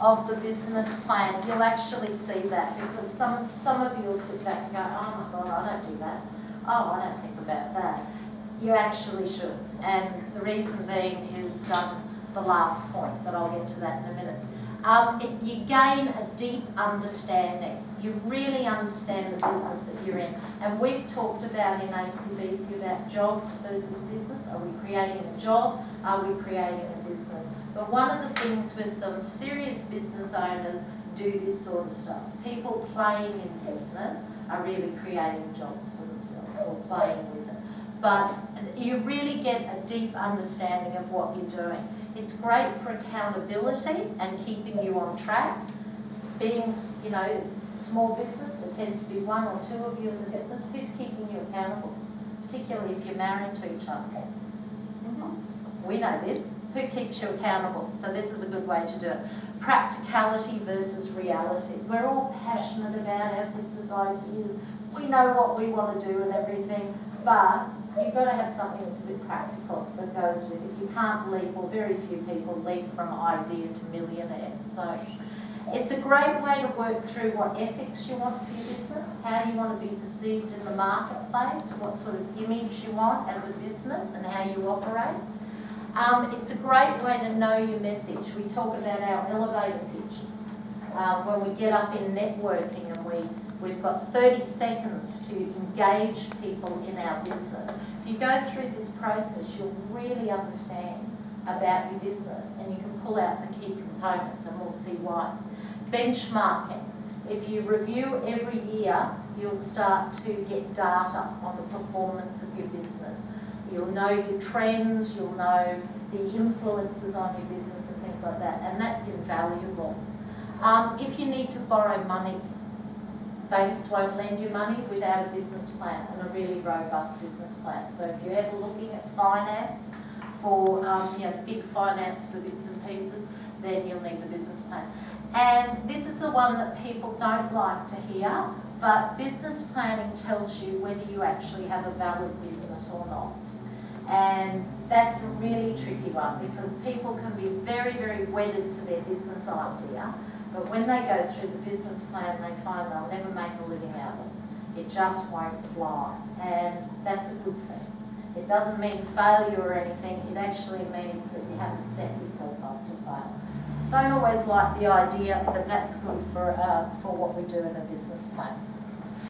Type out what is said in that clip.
of the business plan, you'll actually see that, because some of you will sit back and go, oh my God, I don't do that. Oh, I don't think about that. You actually should. And the reason being is the last point, but I'll get to that in a minute. You gain a deep understanding. You really understand the business that you're in. And we've talked about in ACBC about jobs versus business. Are we creating a job? Are we creating a business? But one of the things with them, serious business owners do this sort of stuff. People playing in business are really creating jobs for themselves or playing with it. But you really get a deep understanding of what you're doing. It's great for accountability and keeping you on track. Being, small business, there tends to be one or two of you in the business. Who's keeping you accountable? Particularly if you're married to each other. We know this. Who keeps you accountable? So this is a good way to do it. Practicality versus reality. We're all passionate about our business ideas. We know what we want to do and everything, but you've got to have something that's a bit practical that goes with it. You can't leap, or very few people leap from idea to millionaire. So it's a great way to work through what ethics you want for your business, how you want to be perceived in the marketplace, what sort of image you want as a business and how you operate. It's a great way to know your message. We talk about our elevator pitches. When we get up in networking and we've got 30 seconds to engage people in our business. If you go through this process, you'll really understand about your business and you can pull out the key components, and we'll see why. Benchmarking. If you review every year, you'll start to get data on the performance of your business. You'll know your trends, you'll know the influences on your business and things like that, and that's invaluable. If you need to borrow money, banks won't lend you money without a business plan, and a really robust business plan. So if you're ever looking at finance for big finance for bits and pieces, then you'll need the business plan. And this is the one that people don't like to hear, but business planning tells you whether you actually have a valid business or not. And that's a really tricky one, because people can be very, very wedded to their business idea, but when they go through the business plan, they find they'll never make a living out of it. It just won't fly, and that's a good thing. It doesn't mean failure or anything. It actually means that you haven't set yourself up to fail. Don't always like the idea, but that's good for what we do in a business plan.